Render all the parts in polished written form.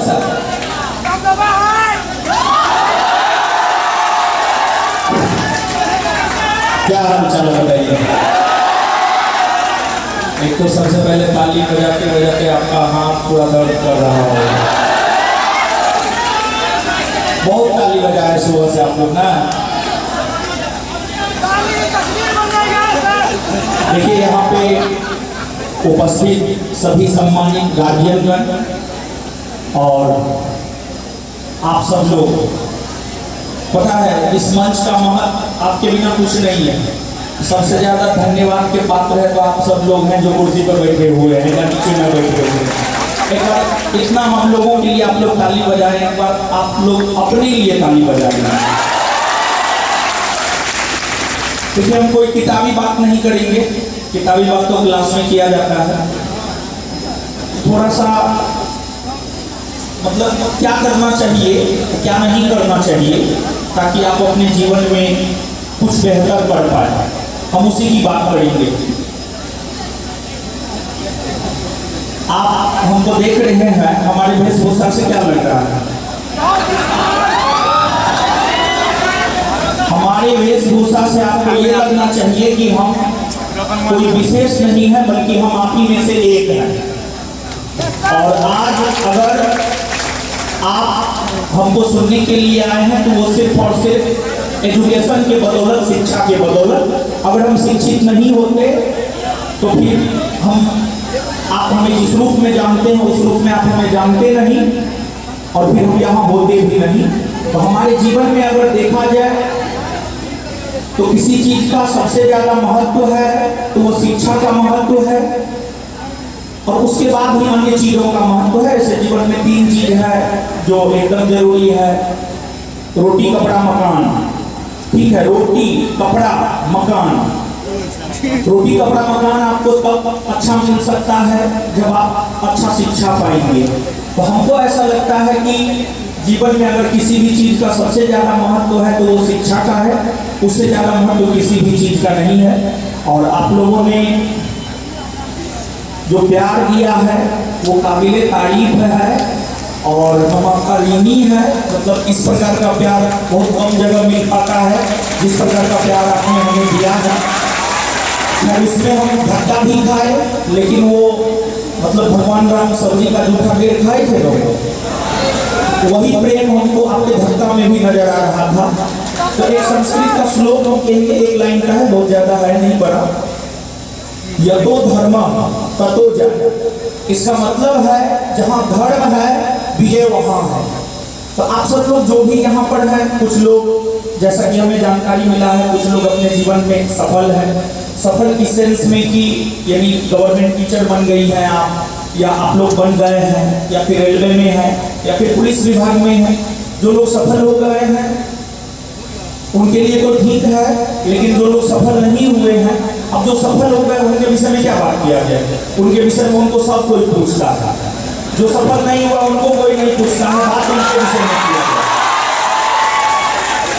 सा क्या हाल चाल बताइए। एक तो सबसे पहले ताली बजाते आपका हाथ पूरा दर्द कर रहा है। बहुत ताली बजाए सुबह से आप लोग ना। देखिए यहाँ पे उपस्थित सभी सम्मानित गार्जियनगण और आप सब लोग, पता है इस मंच का महत्व आपके बिना कुछ नहीं है। सबसे ज्यादा धन्यवाद के पात्र है तो आप सब लोग हैं जो कुर्सी पर बैठे हुए हैं या नीचे में बैठे हुए हैं। एक बार इतना हम लोगों के लिए आप लोग ताली बजाएं, एक बार आप लोग अपने लिए ताली बजाएं। देखिए हम कोई किताबी बात नहीं करेंगे, किताबी बात तो क्लास में किया जाता है। थोड़ा सा मतलब क्या करना चाहिए क्या नहीं करना चाहिए ताकि आप अपने जीवन में कुछ बेहतर कर पाए, हम उसी की बात करेंगे। आप हमको देख रहे हैं, हमारे वेशभूषा से क्या लग रहा है? हमारे वेशभूषा से आपको ये लगना चाहिए कि हम कोई विशेष नहीं है बल्कि हम आप ही में से एक हैं। और आज अगर आप हमको सुनने के लिए आए हैं तो वो सिर्फ और सिर्फ एजुकेशन के बदौलत, शिक्षा के बदौलत। अगर हम शिक्षित नहीं होते तो फिर आप हमें जिस रूप में जानते हैं उस रूप में आप हमें जानते नहीं और फिर हम यहाँ होते भी नहीं। तो हमारे जीवन में अगर देखा जाए तो किसी चीज का सबसे ज्यादा महत्व है तो वो शिक्षा का महत्व है और उसके बाद भी अन्य चीजों का महत्व है। ऐसे जीवन में 3 चीज है जो एकदम जरूरी है। रोटी, कपड़ा, मकान। ठीक है, रोटी, कपड़ा, मकान। रोटी, कपड़ा, मकान आपको तब अच्छा मिल सकता है जब आप अच्छा शिक्षा पाएंगे। तो हमको ऐसा लगता है कि जीवन में अगर किसी भी चीज का सबसे ज्यादा महत्व है तो वो शिक्षा का है, उससे ज्यादा महत्व किसी भी चीज का नहीं है। और आप लोगों ने जो प्यार दिया है वो काबिले तारीफ है और हम आपका ऋणी है। मतलब इस प्रकार का प्यार बहुत कम जगह मिल पाता है जिस प्रकार का प्यार आपने हमें दिया है। उसमें हम धक्का भी खाए लेकिन वो मतलब भगवान राम सब्जी का जूठा घेर खाए थे लोग, वही प्रेम हमको आपके धक्का में भी नजर आ रहा था। तो एक संस्कृत का श्लोक हम कहेंगे, एक लाइन का है, बहुत ज्यादा है नहीं पढ़ा। यतो धर्म ततो जय। इसका मतलब है जहाँ धर्म है विजय वहाँ है। तो आप सब लोग जो भी यहाँ पर हैं, कुछ लोग जैसा कि हमें जानकारी मिला है कुछ लोग अपने जीवन में सफल हैं। सफल इस सेंस में कि यानी गवर्नमेंट टीचर बन गई हैं आप, या आप लोग बन गए हैं, या फिर रेलवे में हैं, या फिर पुलिस विभाग में हैं। जो लोग सफल हो गए हैं उनके लिए तो ठीक है, लेकिन जो लोग सफल नहीं हुए हैं, अब जो सफल हो गए उनके विषय में क्या बात किया जाए? उनके विषय में उनको सब कोई पूछता है, जो सफल नहीं हुआ उनको कोई नहीं पूछता है, बात उनके विषय में किया जाए।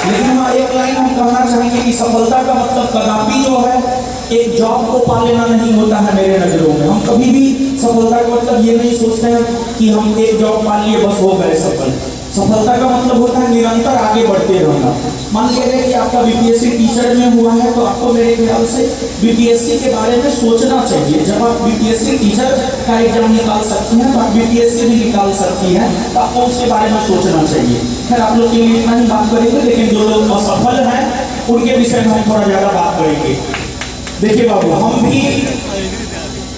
लेकिन हाँ, एक लाइन हम कहना चाहेंगे कि सफलता का मतलब कदापि जो है एक जॉब को पा लेना नहीं होता है। मेरे नजरों में हम कभी भी सफलता का मतलब ये नहीं सोचते हैं कि हम एक जॉब पा लिए बस हो गए सफल। सफलता का मतलब होता है निरंतर आगे बढ़ते रहना। मान लीजिए कि आपका बीपीएससी टीचर में हुआ है तो आपको मेरे ख्याल से बीपीएससी के बारे में सोचना चाहिए। जब आप बीपीएससी टीचर का एग्जाम निकाल सकती हैं तो आप बीपीएससी भी निकाल सकती हैं, तो आपको उसके बारे में सोचना चाहिए। खैर आप लोग के लिए इतना ही बात करेंगे, लेकिन जो लोग असफल हैं उनके विषय में हम थोड़ा ज्यादा बात करेंगे। देखिए बाबू, हम भी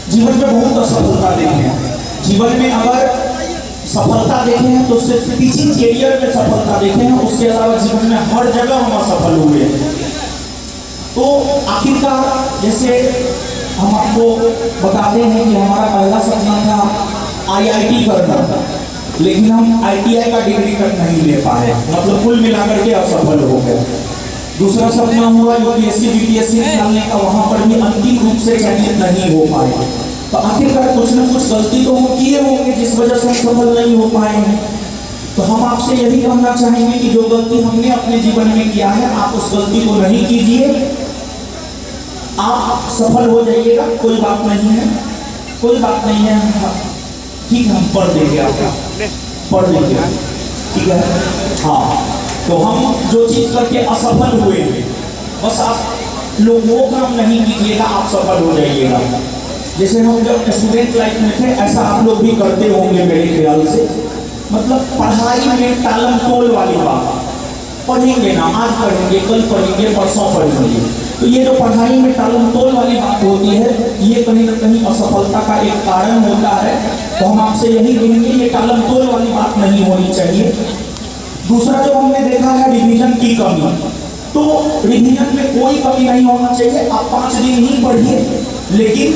जीवन में बहुत असफलता देखे हैं। जीवन में अगर सफलता देखे हैं तो सिर्फ टीचिंग करियर में सफलता देखे हैं, उसके अलावा जीवन में हर जगह हम असफल हुए हैं। तो आखिरकार जैसे हम आपको बताते हैं कि हमारा पहला सपना था आईआईटी करना था, लेकिन हम आईटीआई का डिग्री तक नहीं ले पाए, मतलब कुल मिलाकर के असफल हो गए। दूसरा सपना हुआ यूपीएससी बीपीएससी निकालने का, वहां पर भी अंतिम रूप से चयनित नहीं हो पाए। तो आखिरकार कुछ न कुछ गलती तो हम किए होंगे जिस वजह से हम सफल नहीं हो पाए हैं। तो हम आपसे यही कहना चाहेंगे कि जो गलती हमने अपने जीवन में किया है आप उस गलती को नहीं कीजिए, आप सफल हो जाइएगा, कोई बात नहीं है, कोई बात नहीं है। ठीक है, हम पढ़ देंगे आपका। पढ़ लीजिए, ठीक है। हाँ, तो हम जो चीज़ करके असफल हुए हैं, बस आप लोग वो काम नहीं कीजिएगा, आप सफल हो जाइएगा। जैसे हम जब स्टूडेंट लाइफ में थे, ऐसा आप लोग भी करते होंगे मेरे ख्याल से। मतलब पढ़ाई में टालम टोल वाली बात, पढ़ेंगे ना, आज पढ़ेंगे, कल पढ़ेंगे, परसों पढ़ेंगे, तो ये जो पढ़ाई में टालम टोल वाली बात होती है, ये कहीं ना कहीं असफलता का एक कारण होता है। तो हम आपसे यही कहेंगे, ये टालम टोल वाली बात नहीं होनी चाहिए। दूसरा जो हमने देखा है, रिवीजन की कमी। तो रिवीजन में कोई कमी नहीं होना चाहिए। आप 5 दिन ही पढ़िए, लेकिन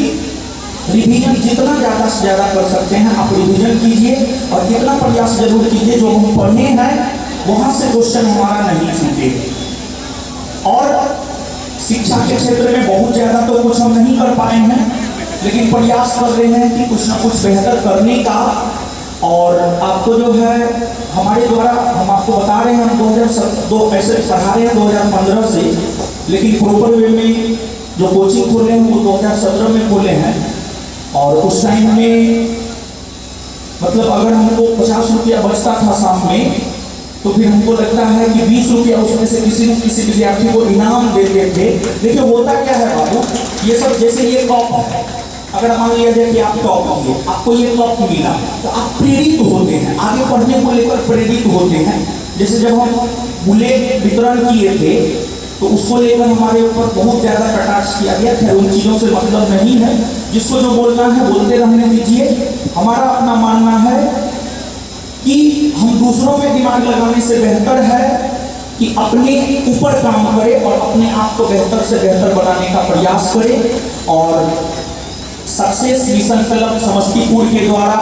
रिवीजन जितना ज़्यादा से ज़्यादा कर सकते हैं आप रिवीजन कीजिए, और इतना प्रयास जरूर कीजिए जो हम पढ़े हैं वहाँ से क्वेश्चन हमारा नहीं छूटे। और शिक्षा के क्षेत्र में बहुत ज़्यादा तो कुछ हम नहीं कर पाए हैं, लेकिन प्रयास कर रहे हैं कि कुछ ना कुछ बेहतर करने का। और आपको जो है हमारे द्वारा, हम आपको बता रहे हैं, हम 2002 ऐसे पढ़ा रहे हैं 2015 से, लेकिन प्रॉपर वे में जो कोचिंग खोले हैं वो 2017 में खोले हैं। और उस टाइम में मतलब अगर हमको 50 रुपया बचता था शाम में, तो फिर हमको लगता है कि 20 रुपया उसमें से किसी विद्यार्थी को इनाम देते थे। देखिए होता क्या है बाबू, ये सब जैसे ये कप है, अगर मान लिया जाए कि आप टॉप किए, आपको ये कप मिला, तो आप प्रेरित होते हैं, आगे पढ़ने को लेकर प्रेरित होते हैं। जैसे जब हम बुलेट वितरण किए थे, तो उसको लेकर हमारे ऊपर बहुत ज़्यादा कटाक्ष किया गया। खैर उन चीज़ों से मतलब नहीं है, जिसको जो बोलना है बोलते रहने दीजिए। हमारा अपना मानना है कि हम दूसरों में दिमाग लगाने से बेहतर है कि अपने ऊपर काम करें और अपने आप को बेहतर से बेहतर बनाने का प्रयास करें। और सक्सेस मिशन क्लब समस्तीपुर के द्वारा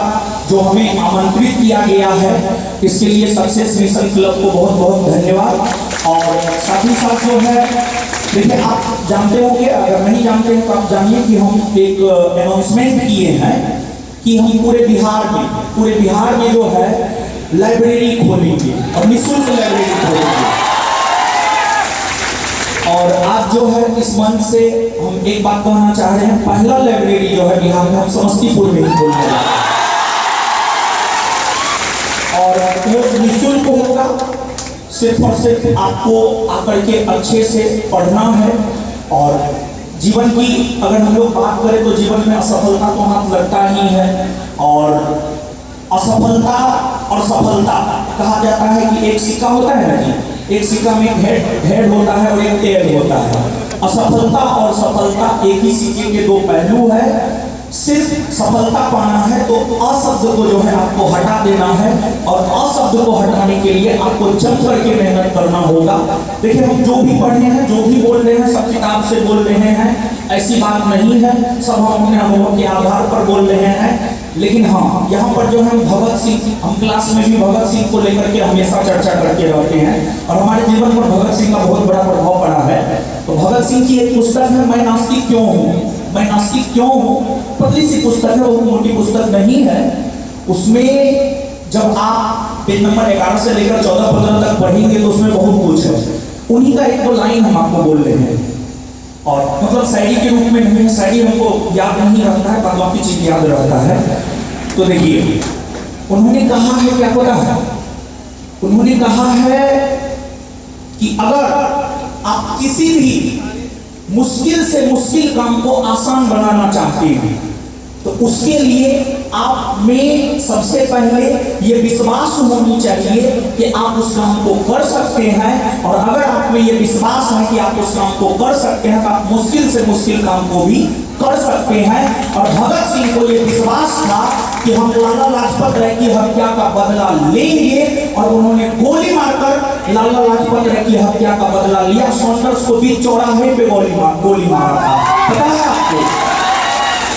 जो हमें आमंत्रित किया गया है, इसके लिए सक्सेस मिशन क्लब को बहुत बहुत धन्यवाद। और साथ ही साथ जो है, देखिए आप जानते होंगे, अगर नहीं जानते हैं तो आप जानिए कि हम एक अनाउंसमेंट किए हैं कि हम पूरे बिहार में जो है लाइब्रेरी खोलेंगे और निःशुल्क लाइब्रेरी खोलेंगे। और आज जो है इस मंच से हम एक बात कहना चाह रहे हैं, पहला लाइब्रेरी जो है बिहार में हम समस्तीपुर में ही खोलने वाले हैं। और वो निःशुल्क होगा, सिर्फ और सिर्फ आपको आकर के अच्छे से पढ़ना है। और जीवन की अगर हम लोग बात करें तो जीवन में असफलता तो हाथ लगता ही है। और असफलता और सफलता कहा जाता है कि एक सिक्का होता है ना जी, एक सिक्का में हेड होता है और एक टेल होता है। असफलता और सफलता एक ही सिक्के के दो पहलू है। सिर्फ सफलता पाना है तो अशब्द को जो है आपको हटा देना है, और अशब्द को हटाने के लिए आपको जम करके मेहनत करना होगा। देखिए हम जो भी पढ़े हैं, जो भी बोल रहे हैं, सब किताब से बोल रहे हैं, ऐसी बात नहीं है, सब हम अपने अनुभव के आधार पर बोल रहे हैं। लेकिन हाँ, यहाँ पर जो है भगत सिंह, हम क्लास में भी भगत सिंह को लेकर के हमेशा चर्चा करते रहते हैं, और हमारे जीवन पर भगत सिंह का बहुत बड़ा प्रभाव पड़ा है। तो भगत सिंह की एक पुस्तक है, मैं नास्तिक क्यों हूँ, मैं नास्तिक क्यों हूँ, पतली सी पुस्तक है, वो मोटी पुस्तक नहीं है। उसमें जब आप पेज नंबर 11 से लेकर 14-15 तक पढ़ेंगे तो उसमें बहुत कुछ है। उन्हीं का एक दो लाइन हम आपको बोल रहे हैं, और मतलब शायरी के रूप में नहीं है, शायरी हमको याद नहीं रहता है, बाकी चीज याद रहता है। तो देखिए उन्होंने कहा है, क्या पता है, उन्होंने कहा है कि अगर आप किसी भी मुश्किल से मुश्किल काम को आसान बनाना चाहते हैं तो उसके लिए आप में सबसे पहले ये विश्वास होनी चाहिए कि आप उस काम को कर सकते हैं। और अगर आप में ये विश्वास है कि आप उस काम को कर सकते हैं तो आप मुश्किल से मुश्किल काम को भी कर सकते हैं। और भगत सिंह को ये विश्वास था कि हम लाला लाजपत राय की हत्या का बदला लेंगे, और उन्होंने गोली मारकर लाला लाजपत राय की हत्या का बदला लिया। सॉन्डर्स को भी चौराहे पे गोली मारा था, पता है आपको?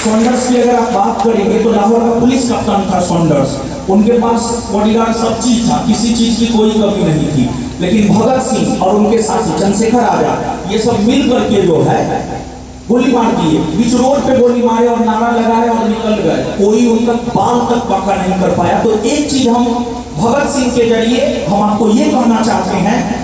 सॉन्डर्स की अगर आप बात करेंगे तो लाहौर का पुलिस कप्तान था सॉन्डर्स, उनके पास बॉडीगार्ड सब चीज था, किसी चीज की कोई कमी नहीं थी। लेकिन भगत सिंह और उनके साथी चंद्रशेखर आजाद ये सब मिल करके जो है गोली मार दिए, बीच रोड पे गोली मारे और नारा लगाए और निकल गए, कोई उनका बाल तक पक्का नहीं कर पाया। तो एक चीज हम भगत सिंह के जरिए हम आपको ये कहना चाहते हैं,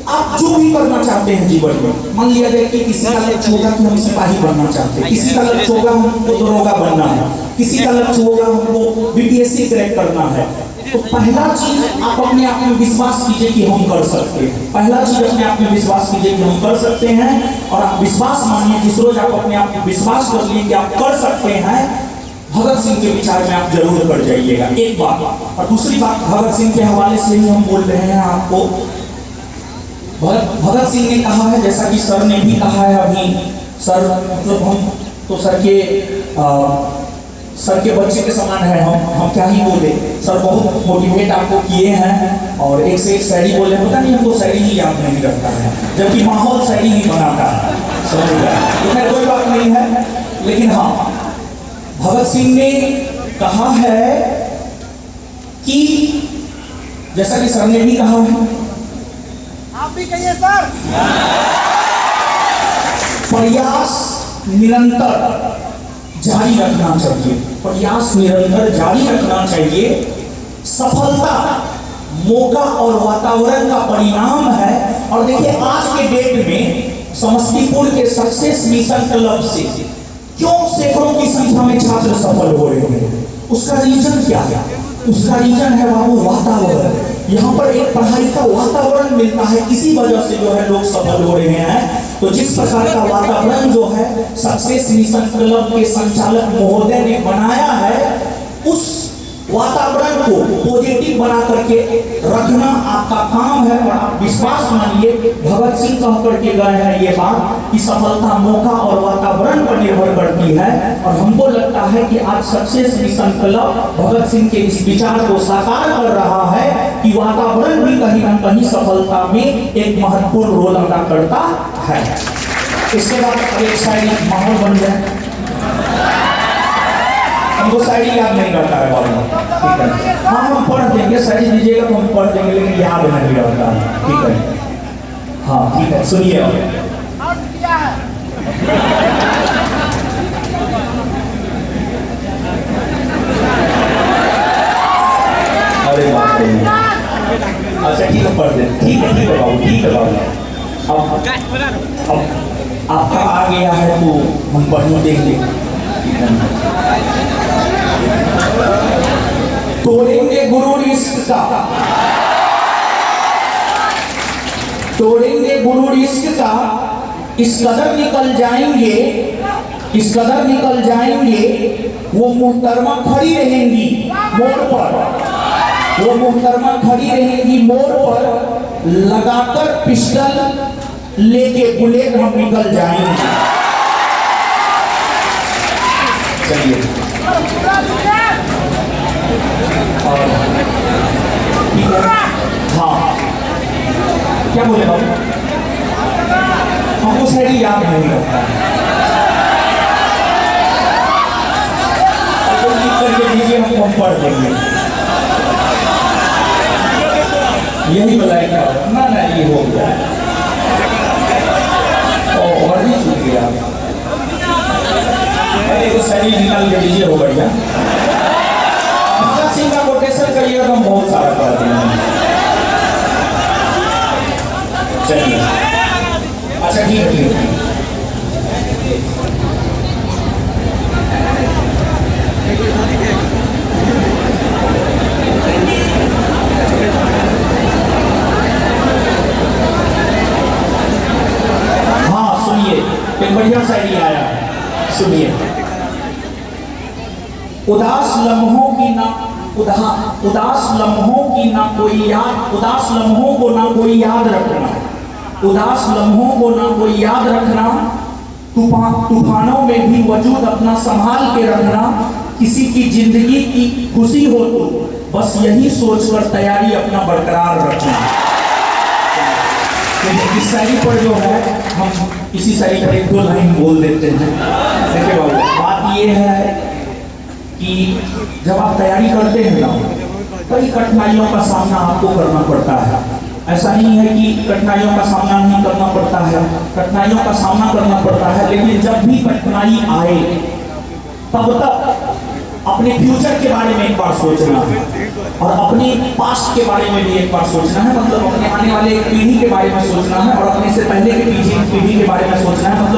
आप जो भी करना चाहते हैं जीवन में, मान लिया जाए कि किसी का लक्ष्य होगा कि हम सिपाही बनना चाहते हैं, किसी का लक्ष्य होगा हमको दरोगा बनना है, किसी का लक्ष्य होगा हमको बीपीएससी क्रैक करना है, तो पहला चीज आप अपने आप में विश्वास कीजिए कि हम कर सकते हैं। पहला चीज अपने आप में विश्वास कीजिए कि हम कर सकते हैं, और आप विश्वास मानिए। जिस रोज आप अपने आप में विश्वास कर लिए कि आप कर सकते हैं, भगत सिंह के विचार में आप जरूर कर जाइएगा। एक बात। और दूसरी बात, भगत सिंह के हवाले से ही हम बोल रहे हैं आपको। भगत सिंह ने कहा है, जैसा कि सर ने भी कहा है अभी, सर मतलब हम तो सर के बच्चे के समान है। हम क्या ही बोले। सर बहुत मोटिवेट आपको किए हैं, और एक से एक शायरी बोले। पता नहीं हमको शायरी ही याद नहीं रखता है, जबकि माहौल शायरी ही बनाता है। समझ कोई बात नहीं है, लेकिन हाँ, भगत सिंह ने कहा है कि जैसा कि सर ने भी कहा है, आप भी कहिए सर। प्रयास निरंतर जारी रखना चाहिए। प्रयास निरंतर जारी रखना चाहिए। सफलता मौका और वातावरण का परिणाम है। और देखिए, आज के डेट में समस्तीपुर के सक्सेस मिशन क्लब से क्यों सैकड़ों की संख्या में छात्र सफल हो रहे हैं? उसका रीजन क्या है? उसका रीजन है बाबू वातावरण। यहाँ पर एक पढ़ाई का वातावरण मिलता है, इसी वजह से जो है लोग सफल हो रहे हैं। तो जिस प्रकार का वातावरण जो है सक्सेस मिशन क्लब के संचालक महोदय ने बनाया है, उस वातावरण को पॉजिटिव बना करके रखना आपका काम है। और आप विश्वास मानिए, भगत सिंह कह करके गए हैं ये बात कि सफलता मौका और वातावरण पर निर्भर करती है। और हमको लगता है कि आज success mission club Bhagat Singh के इस विचार को साकार कर रहा है कि वातावरण भी कहीं ना कहीं सफलता में एक महत्वपूर्ण रोल अदा करता है। इसके बाद एक शायरी माहौल बन जाए। हमको शायरी याद नहीं रहता है बाबू, ठीक है। हाँ, हम पढ़ देंगे, शायरी दीजिएगा तो हम पढ़ देंगे, लेकिन याद नहीं रहता है, ठीक है। हाँ ठीक है, सुनिए। अरे बाप रे, अच्छा ठीक है, पढ़ दे। ठीक है बाबू, ठीक है बाबू। अब आपका आ गया है तो हम पढ़ने देंगे। तोड़ेंगे गुरूर इश्क का, तोड़ेंगे गुरूर इश्क का, इस कदर निकल जाएंगे, इस कदर निकल जाएंगे। वो मुहतरमा खड़ी रहेंगी मोड़ पर, वो मुहतरमा खड़ी रहेंगी मोड़ पर, लगाकर पिस्टल लेके बुलेट हम निकल जाएंगे। चलिए, ठीक है। हाँ, क्या बोले बाबू? हमको शायरी याद नहीं रहता। तो लिख करके दीजिए, हम पढ़ देंगे। यही बताएगा ना, ये हो गया और भी छूट गया। एक शायरी निकाल के दीजिए, हो बढ़िया। भगत सिंह का कोटेशन करिए, हम बहुत सारा करते हैं। चलिए, अच्छा ठीक है। हाँ सुनिए, एक बढ़िया शायरी आया, सुनिए। उदास लम्हों की ना उदास लम्हों की ना कोई याद, उदास लम्हों को ना कोई याद रखना, उदास लम्हों को ना कोई याद रखना। तूफानों में भी वजूद अपना संभाल के रखना। किसी की जिंदगी की खुशी हो तो बस यही सोचकर तैयारी अपना बरकरार रखना। इस शायरी पर जो है, हम इसी शायरी पर एक दो लाइन बोल देते हैं। देखिए बाबू, बात ये है कि जब आप तैयारी करते हैं ना, कई कठिनाइयों का सामना आपको करना पड़ता है। ऐसा नहीं है कि कठिनाइयों का सामना नहीं करना पड़ता है, कठिनाइयों का सामना करना पड़ता है। लेकिन जब भी कठिनाई आए, तब तक अपने फ्यूचर के बारे में एक बार सोचना है, और अपने पास्ट के बारे में भी एक बार सोचना है। मतलब अपने आने वाले पीढ़ी के बारे में सोचना है, और अपने से पहले की पीढ़ी के बारे में सोचना है। मतलब